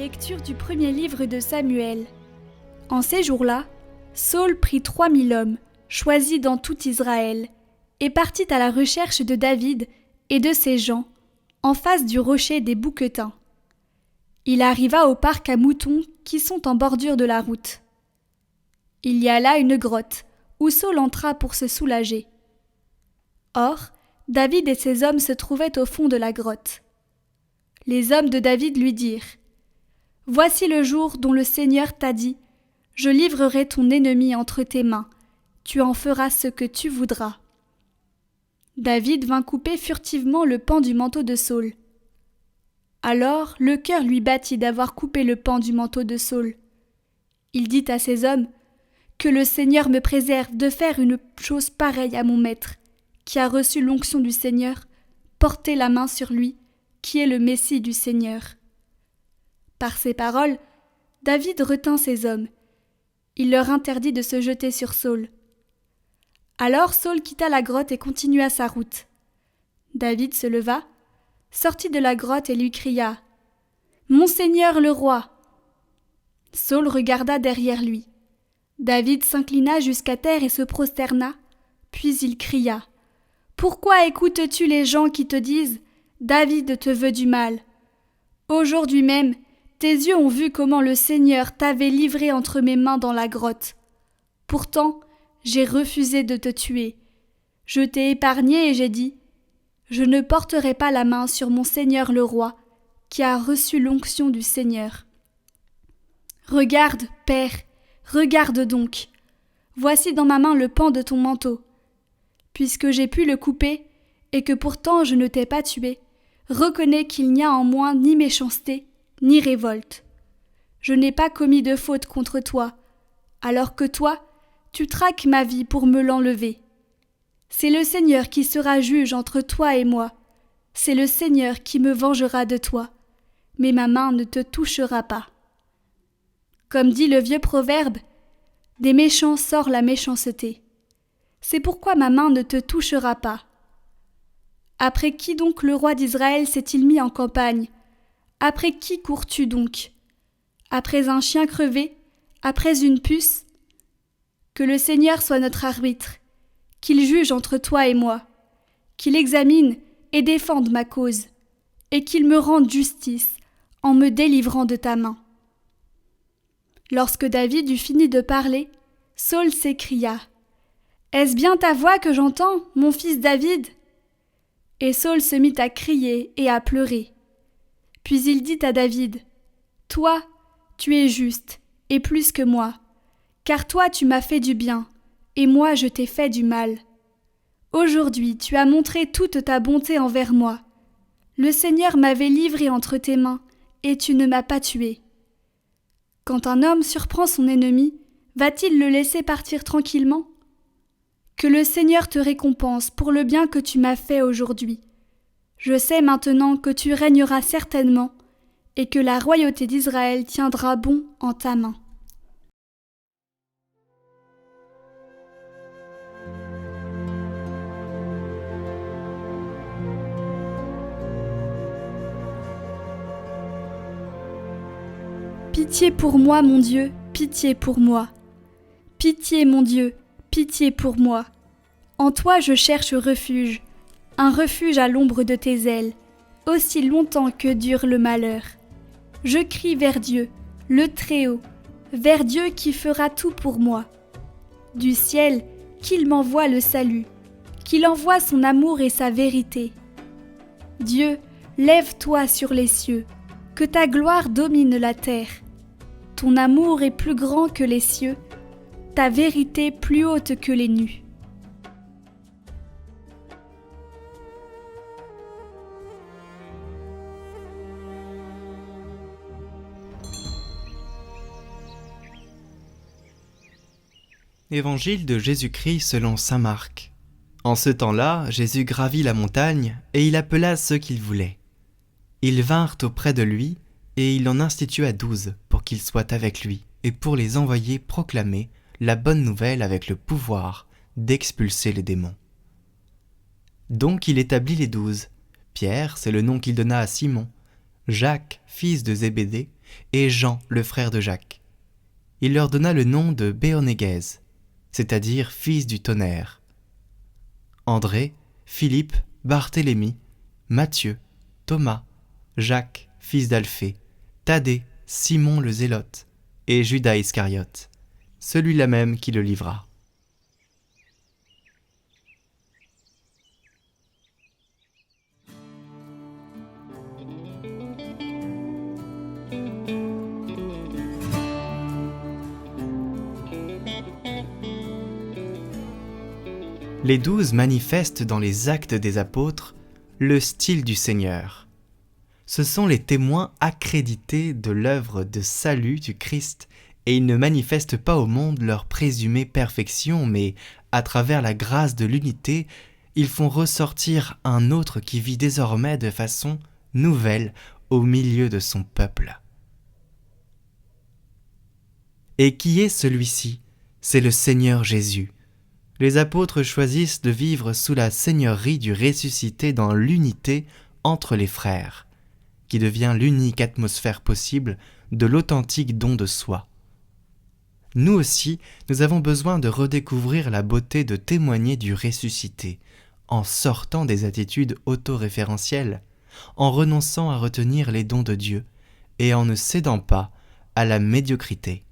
Lecture du premier livre de Samuel. En ces jours-là, Saül prit 3000 hommes, choisis dans tout Israël, et partit à la recherche de David et de ses gens, en face du rocher des Bouquetins. Il arriva au parc à moutons qui sont en bordure de la route. Il y a là une grotte, où Saül entra pour se soulager. Or, David et ses hommes se trouvaient au fond de la grotte. Les hommes de David lui dirent : « Voici le jour dont le Seigneur t'a dit : je livrerai ton ennemi entre tes mains, tu en feras ce que tu voudras. » David vint couper furtivement le pan du manteau de Saül. Alors le cœur lui battit d'avoir coupé le pan du manteau de Saül. Il dit à ses hommes : « Que le Seigneur me préserve de faire une chose pareille à mon maître, qui a reçu l'onction du Seigneur, portez la main sur lui, qui est le Messie du Seigneur. » Par ces paroles, David retint ses hommes. Il leur interdit de se jeter sur Saül. Alors Saül quitta la grotte et continua sa route. David se leva, sortit de la grotte et lui cria : « Mon Seigneur le roi !» Saül regarda derrière lui. David s'inclina jusqu'à terre et se prosterna, puis il cria : « Pourquoi écoutes-tu les gens qui te disent : David te veut du mal ? Aujourd'hui même, tes yeux ont vu comment le Seigneur t'avait livré entre mes mains dans la grotte. Pourtant, j'ai refusé de te tuer. Je t'ai épargné et j'ai dit : je ne porterai pas la main sur mon Seigneur le roi, qui a reçu l'onction du Seigneur. Regarde, Père, regarde donc. Voici dans ma main le pan de ton manteau. Puisque j'ai pu le couper, et que pourtant je ne t'ai pas tué, reconnais qu'il n'y a en moi ni méchanceté, ni révolte. Je n'ai pas commis de faute contre toi, alors que toi, tu traques ma vie pour me l'enlever. C'est le Seigneur qui sera juge entre toi et moi. C'est le Seigneur qui me vengera de toi, mais ma main ne te touchera pas. Comme dit le vieux proverbe, des méchants sort la méchanceté. C'est pourquoi ma main ne te touchera pas. Après qui donc le roi d'Israël s'est-il mis en campagne ? Après qui cours-tu donc ? Après un chien crevé ? Après une puce ? Que le Seigneur soit notre arbitre, qu'il juge entre toi et moi, qu'il examine et défende ma cause, et qu'il me rende justice en me délivrant de ta main. » Lorsque David eut fini de parler, Saül s'écria : « Est-ce bien ta voix que j'entends, mon fils David ? » Et Saül se mit à crier et à pleurer. Puis il dit à David : « Toi, tu es juste, et plus que moi, car toi tu m'as fait du bien, et moi je t'ai fait du mal. Aujourd'hui tu as montré toute ta bonté envers moi. Le Seigneur m'avait livré entre tes mains, et tu ne m'as pas tué. Quand un homme surprend son ennemi, va-t-il le laisser partir tranquillement ? Que le Seigneur te récompense pour le bien que tu m'as fait aujourd'hui. Je sais maintenant que tu régneras certainement, et que la royauté d'Israël tiendra bon en ta main. » Pitié pour moi, mon Dieu, pitié pour moi. Pitié, mon Dieu, pitié pour moi. En toi je cherche refuge, un refuge à l'ombre de tes ailes, aussi longtemps que dure le malheur. Je crie vers Dieu, le Très-Haut, vers Dieu qui fera tout pour moi. Du ciel, qu'il m'envoie le salut, qu'il envoie son amour et sa vérité. Dieu, lève-toi sur les cieux, que ta gloire domine la terre. Ton amour est plus grand que les cieux, ta vérité plus haute que les nues. Évangile de Jésus-Christ selon saint Marc. En ce temps-là, Jésus gravit la montagne, et il appela ceux qu'il voulait. Ils vinrent auprès de lui, et il en institua 12 pour qu'ils soient avec lui, et pour les envoyer proclamer la bonne nouvelle avec le pouvoir d'expulser les démons. Donc il établit les 12. Pierre, c'est le nom qu'il donna à Simon, Jacques, fils de Zébédée, et Jean, le frère de Jacques. Il leur donna le nom de Boanerges, c'est-à-dire fils du tonnerre. André, Philippe, Barthélemy, Matthieu, Thomas, Jacques, fils d'Alphée, Thaddée, Simon le Zélote, et Judas Iscariote, celui-là même qui le livra. Les 12 manifestent dans les actes des apôtres le style du Seigneur. Ce sont les témoins accrédités de l'œuvre de salut du Christ, et ils ne manifestent pas au monde leur présumée perfection, mais à travers la grâce de l'unité, ils font ressortir un autre qui vit désormais de façon nouvelle au milieu de son peuple. Et qui est celui-ci ? C'est le Seigneur Jésus. Les apôtres choisissent de vivre sous la seigneurie du ressuscité dans l'unité entre les frères, qui devient l'unique atmosphère possible de l'authentique don de soi. Nous aussi, nous avons besoin de redécouvrir la beauté de témoigner du ressuscité, en sortant des attitudes autoréférentielles, en renonçant à retenir les dons de Dieu et en ne cédant pas à la médiocrité.